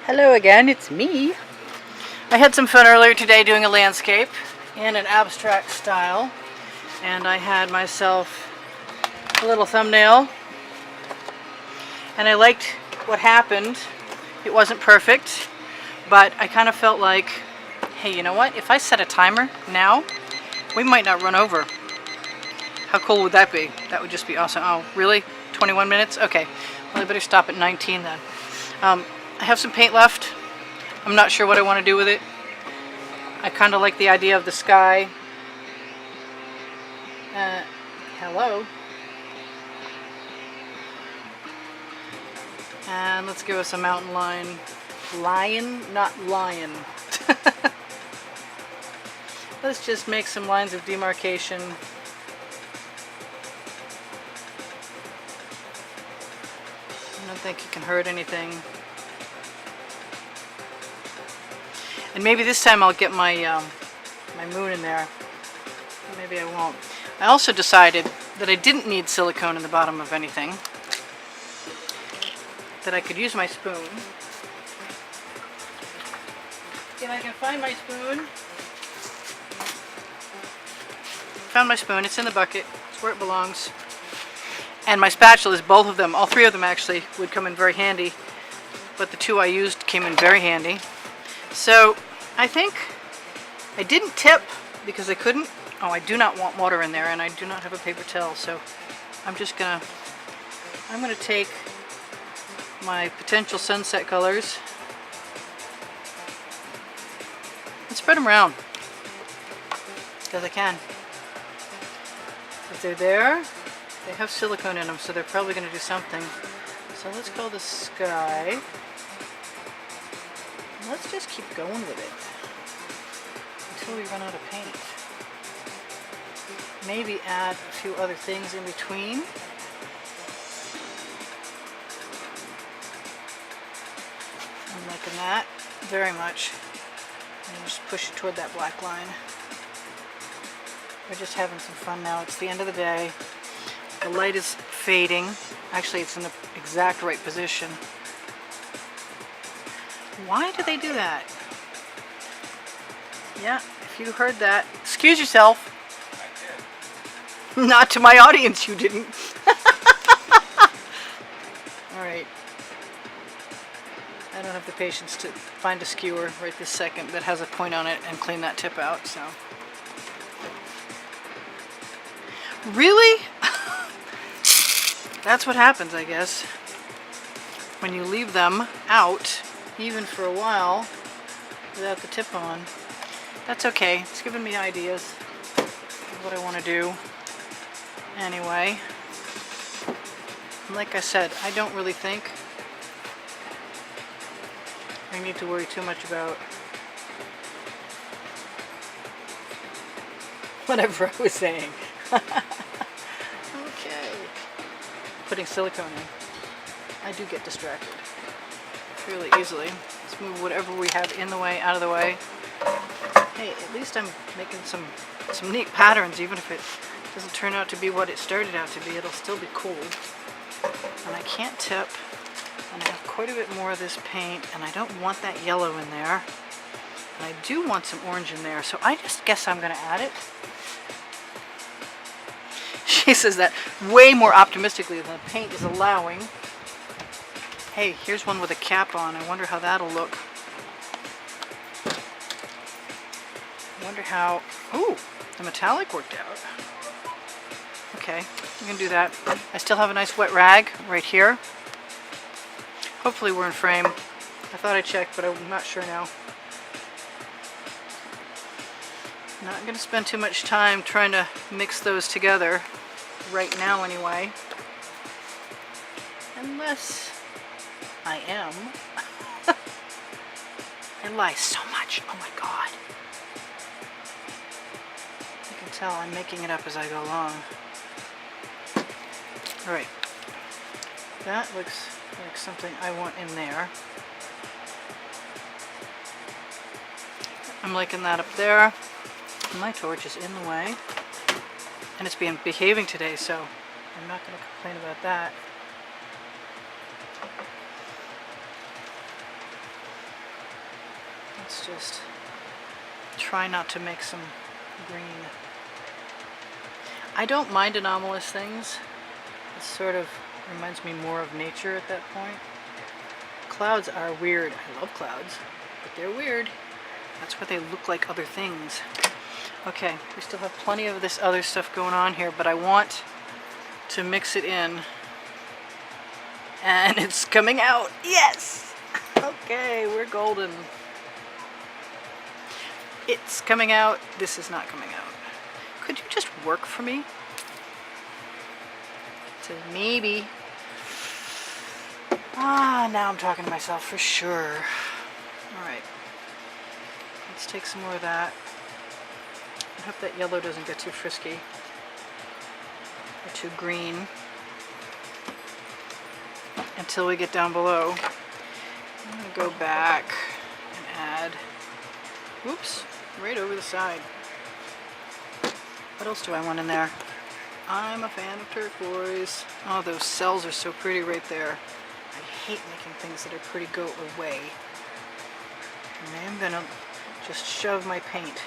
Hello again, it's me. I had some fun earlier today doing a landscape in an abstract style, and I had myself a little thumbnail, and I liked what happened. It wasn't perfect, but I kind of felt like, hey, you know what? If I set a timer now, we might not run over. How cool would that be? That would just be awesome. Oh, really? 21 minutes? Okay. Well, I better stop at 19 then. I have some paint left. I'm not sure what I want to do with it. I kind of like the idea of the sky. Hello. And let's give us a mountain line. Lion, not lion. Let's just make some lines of demarcation. I don't think it can hurt anything. And maybe this time I'll get my my moon in there. Or maybe I won't. I also decided that I didn't need silicone in the bottom of anything. That I could use my spoon. If I can find my spoon. Found my spoon. It's in the bucket. It's where it belongs. And my spatulas, both of them, all three of them actually, would come in very handy. But the two I used came in very handy. So I think I didn't tip because I couldn't. Oh, I do not want water in there, and I do not have a paper towel. So I'm gonna take my potential sunset colors and spread them around because I can. If they're there, they have silicone in them, so they're probably going to do something. So let's call this sky. Let's just keep going with it until we run out of paint. Maybe add a few other things in between. I'm liking that very much. And just push it toward that black line. We're just having some fun now. It's the end of the day. The light is fading. Actually, it's in the exact right position. Why do they do that? Yeah, if you heard that, excuse yourself. I did. Not to my audience, you didn't. Alright. I don't have the patience to find a skewer right this second that has a point on it and clean that tip out, so. Really? That's what happens, I guess, when you leave them out, even for a while, without the tip on. That's okay. It's giving me ideas of what I want to do. Anyway, like I said, I don't really think I need to worry too much about whatever I was saying. Okay. Putting silicone in. I do get distracted fairly easily. Let's move whatever we have in the way out of the way. Hey, at least I'm making some neat patterns, even if it doesn't turn out to be what it started out to be. It'll still be cool. And I can't tip. And I have quite a bit more of this paint, and I don't want that yellow in there. And I do want some orange in there, so I just guess I'm going to add it. She says that way more optimistically than the paint is allowing. Hey, here's one with a cap on. I wonder how that'll look. I wonder how... Ooh, the metallic worked out. Okay, I'm going to do that. I still have a nice wet rag right here. Hopefully we're in frame. I thought I checked, but I'm not sure now. Not going to spend too much time trying to mix those together. Right now anyway. Unless I am. I lie so much. Oh my god. You can tell I'm making it up as I go along. Alright. That looks like something I want in there. I'm liking that up there. My torch is in the way. And it's been behaving today, so I'm not going to complain about that. Let's just try not to make some green. I don't mind anomalous things. It sort of reminds me more of nature at that point. Clouds are weird. I love clouds, but they're weird. That's why they look like other things. Okay, we still have plenty of this other stuff going on here, but I want to mix it in. And it's coming out. Yes! Okay, we're golden. It's coming out. This is not coming out. Could you just work for me? So maybe. Now I'm talking to myself for sure. Alright. Let's take some more of that. I hope that yellow doesn't get too frisky. Or too green. Until we get down below. I'm going to go back and add, whoops, right over the side. What else do I want in there? I'm a fan of turquoise. Oh, those cells are so pretty right there. I hate making things that are pretty go away. And I'm going to just shove my paint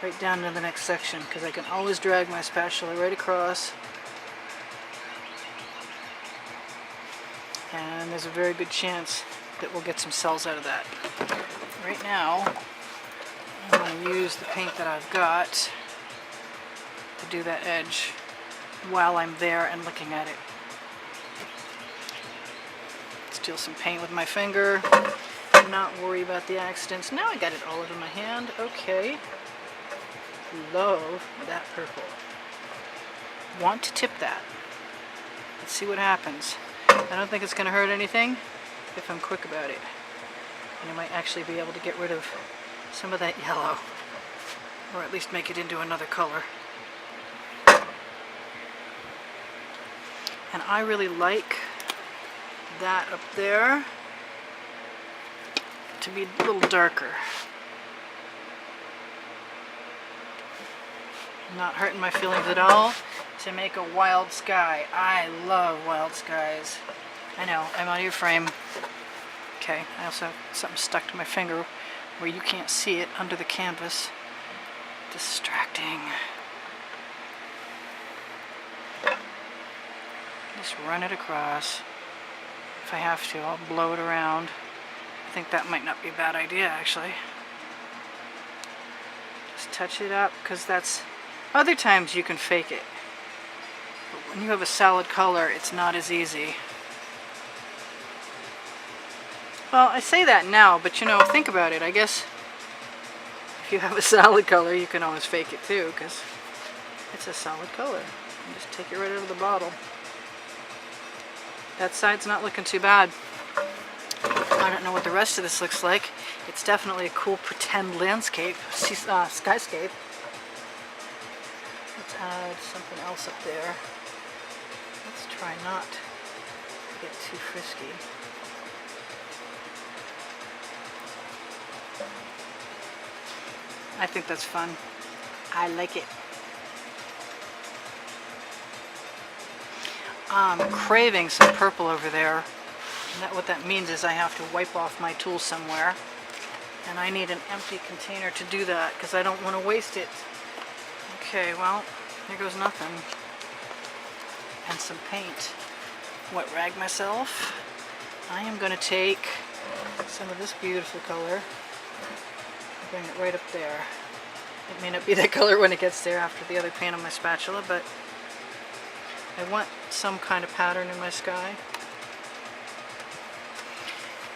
right down into the next section because I can always drag my spatula right across. And there's a very good chance that we'll get some cells out of that. Right now, I'm going to use the paint that I've got to do that edge while I'm there and looking at it. Steal some paint with my finger, not worry about the accidents. Now I got it all over my hand. Okay. Love that purple. Want to tip that. Let's see what happens. I don't think it's going to hurt anything if I'm quick about it. And I might actually be able to get rid of some of that yellow. Or at least make it into another color. And I really like that up there to be a little darker. Not hurting my feelings at all to make a wild sky. I love wild skies. I know, I'm out of your frame. Okay, I also have something stuck to my finger where you can't see it under the canvas. Distracting. Just run it across. If I have to, I'll blow it around. I think that might not be a bad idea, actually. Just touch it up, because that's... Other times you can fake it. But when you have a solid color, it's not as easy. Well, I say that now, but you know, think about it. I guess if you have a solid color, you can always fake it too, because it's a solid color. You just take it right out of the bottle. That side's not looking too bad. I don't know what the rest of this looks like. It's definitely a cool pretend landscape, skyscape. Let's add something else up there. Let's try not to get too frisky. I think that's fun. I like it. I'm craving some purple over there. And what that means is I have to wipe off my tool somewhere. And I need an empty container to do that because I don't want to waste it. Okay, well, here goes nothing. And some paint. Wet rag myself. I am going to take some of this beautiful color and bring it right up there. It may not be that color when it gets there after the other paint on my spatula, but I want some kind of pattern in my sky.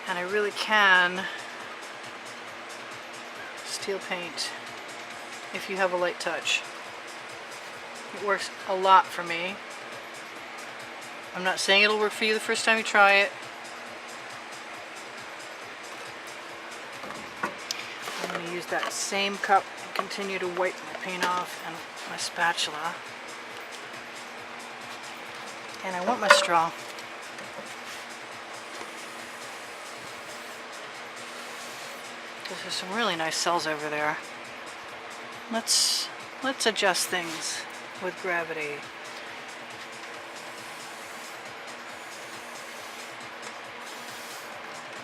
And I really can steel paint if you have a light touch. It works a lot for me. I'm not saying it'll work for you the first time you try it. I'm going to use that same cup and continue to wipe my paint off and my spatula. And I want my straw. Because there's some really nice cells over there. Let's adjust things with gravity.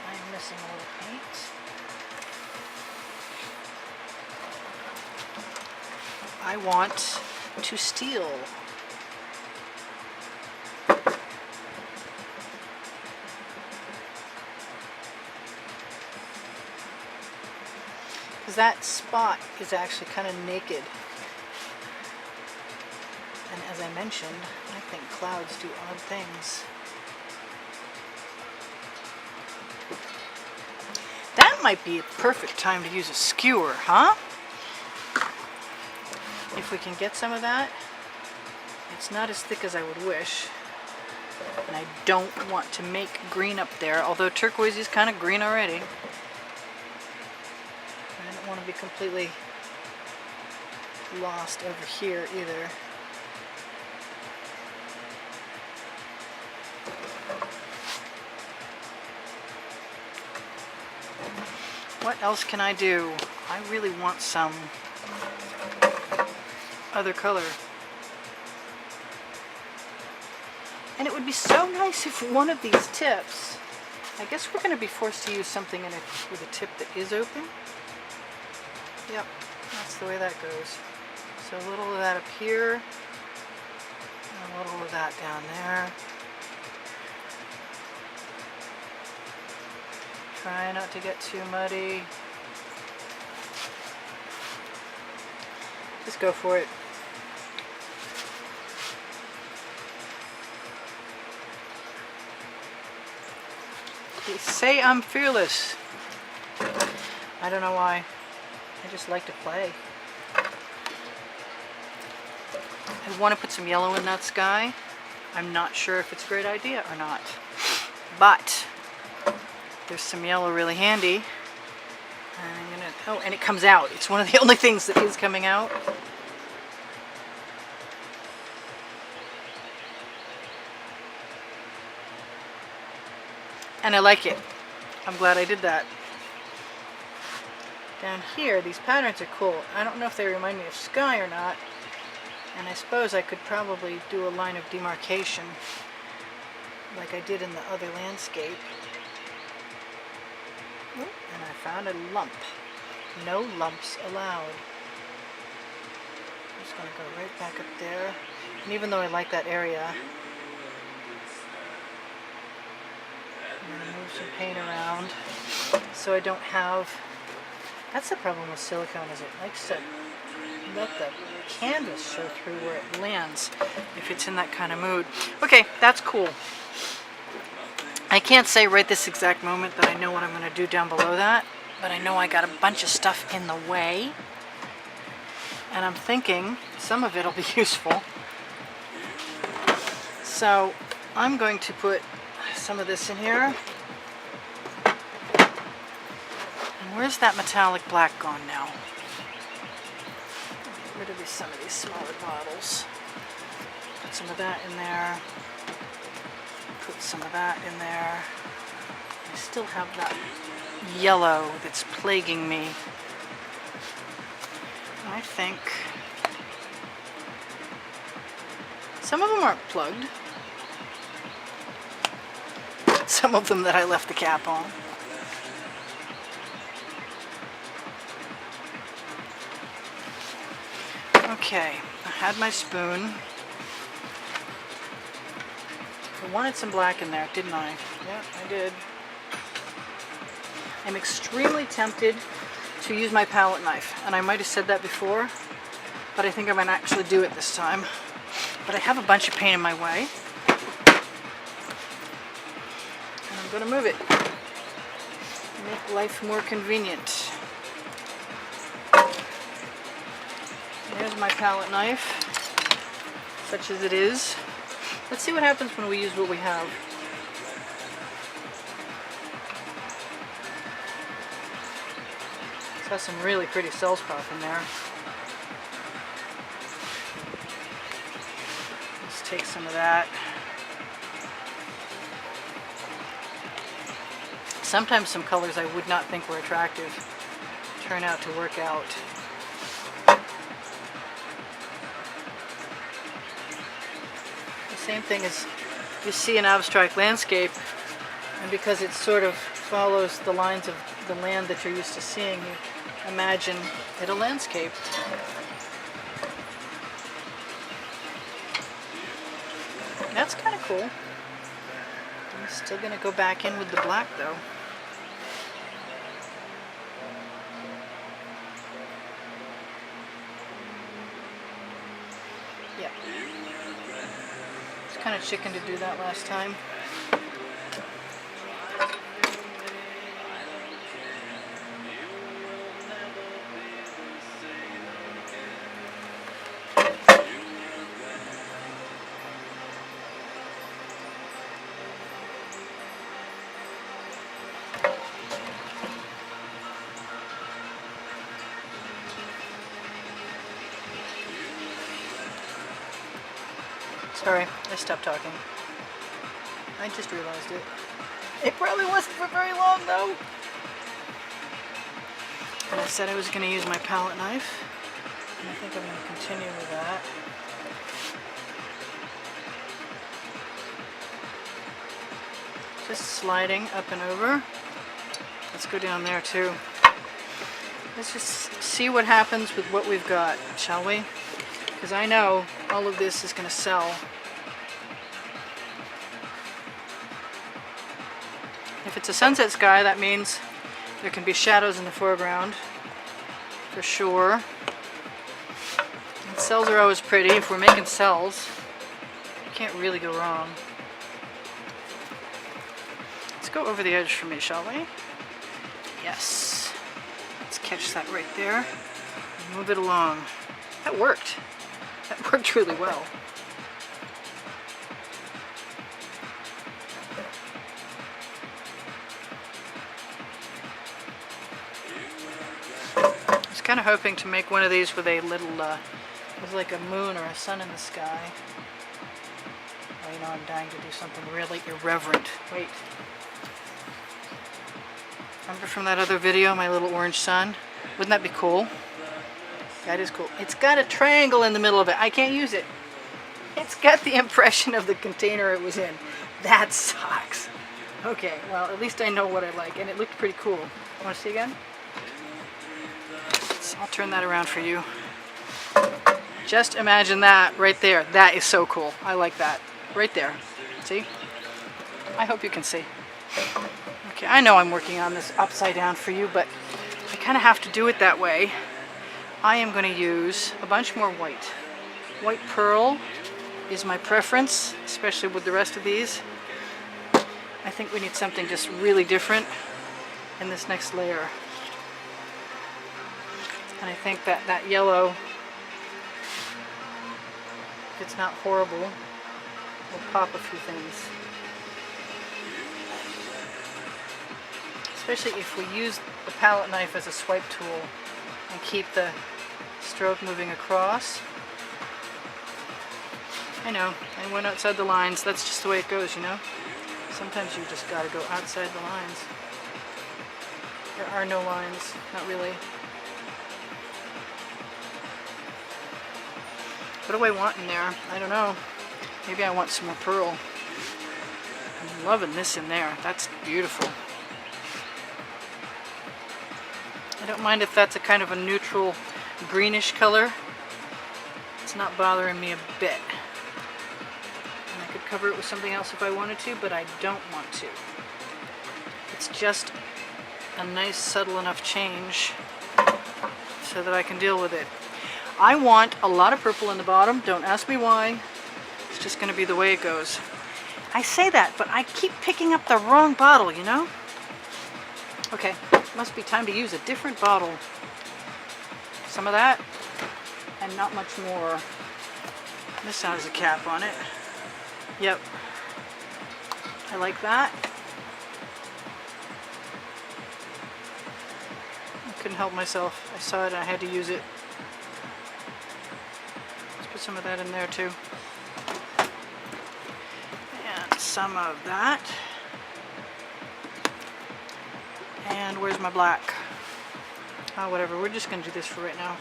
I'm missing a little paint. I want to steal. Because that spot is actually kind of naked. And as I mentioned, I think clouds do odd things. That might be a perfect time to use a skewer, huh? If we can get some of that. It's not as thick as I would wish. And I don't want to make green up there, although turquoise is kind of green already. I don't want to be completely lost over here either. What else can I do? I really want some other color. And it would be so nice if one of these tips, I guess we're going to be forced to use something with a tip that is open. Yep, that's the way that goes. So a little of that up here, and a little of that down there. Try not to get too muddy. Just go for it. They say I'm fearless. I don't know why. I just like to play. I want to put some yellow in that sky. I'm not sure if it's a great idea or not. But there's some yellow really handy. And I'm gonna, oh, and it comes out. It's one of the only things that is coming out. And I like it. I'm glad I did that. Down here, these patterns are cool. I don't know if they remind me of sky or not. And I suppose I could probably do a line of demarcation like I did in the other landscape. Oh, and I found a lump. No lumps allowed. I'm just going to go right back up there. And even though I like that area, I'm going to move some paint around so I don't have... That's the problem with silicone, is it likes to let the canvas show through where it lands if it's in that kind of mood. Okay, that's cool. I can't say right this exact moment that I know what I'm going to do down below that, but I know I got a bunch of stuff in the way, and I'm thinking some of it will be useful. So I'm going to put some of this in here. And where's that metallic black gone now? Get rid of some of these smaller bottles. Put some of that in there. Put some of that in there. I still have that yellow that's plaguing me. I think some of them aren't plugged. Some of them that I left the cap on. Okay, I had my spoon. I wanted some black in there, didn't I? Yeah, I did. I'm extremely tempted to use my palette knife, and I might have said that before, but I think I might actually do it this time. But I have a bunch of paint in my way, and I'm going to move it. Make life more convenient. There's my palette knife, such as it is. Let's see what happens when we use what we have. This has some really pretty cells pop in there. Let's take some of that. Sometimes some colors I would not think were attractive turn out to work out. Same thing as you see an abstract landscape, and because it sort of follows the lines of the land that you're used to seeing, you imagine it a landscape. cool. I'm still going to go back in with the black though. Yeah. It's kind of chicken to do that last time. Sorry, I stopped talking. I just realized it. It probably wasn't for very long though. And I said I was going to use my palette knife. And I think I'm going to continue with that. Just sliding up and over. Let's go down there too. Let's just see what happens with what we've got, shall we? Because I know all of this is going to sell. If it's a sunset sky, that means there can be shadows in the foreground, for sure. And cells are always pretty. If we're making cells, you can't really go wrong. Let's go over the edge for me, shall we? Yes. Let's catch that right there and move it along. That worked. That worked really well. I was kind of hoping to make one of these with a little, with like a moon or a sun in the sky. Oh, you know, I'm dying to do something really irreverent. Wait. Remember from that other video, my little orange sun? Wouldn't that be cool? That is cool. It's got a triangle in the middle of it. I can't use it. It's got the impression of the container it was in. That sucks. Okay, well, at least I know what I like, and it looked pretty cool. Want to see again? So I'll turn that around for you. Just imagine that right there. That is so cool. I like that. Right there. See? I hope you can see. Okay, I know I'm working on this upside down for you, but I kind of have to do it that way. I am going to use a bunch more white. White pearl is my preference, especially with the rest of these. I think we need something just really different in this next layer. And I think that that yellow, if it's not horrible, will pop a few things. Especially if we use the palette knife as a swipe tool and keep the stroke moving across. I know, I went outside the lines. That's just the way it goes, you know? Sometimes you just gotta go outside the lines. There are no lines, not really. What do I want in there? I don't know. Maybe I want some more pearl. I'm loving this in there. That's beautiful. I don't mind if that's a kind of a neutral greenish color. It's not bothering me a bit. And I could cover it with something else if I wanted to, but I don't want to. It's just a nice subtle enough change so that I can deal with it. I want a lot of purple in the bottom. Don't ask me why. It's just going to be the way it goes. I say that, but I keep picking up the wrong bottle, you know? Okay, must be time to use a different bottle. Some of that, and not much more. This has a cap on it. Yep. I like that. I couldn't help myself. I saw it and I had to use it. Let's put some of that in there too. And some of that. And where's my black? Oh, whatever. We're just going to do this for right now.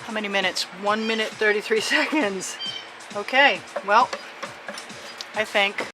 How many minutes? 1 minute 33 seconds. Okay, well, I think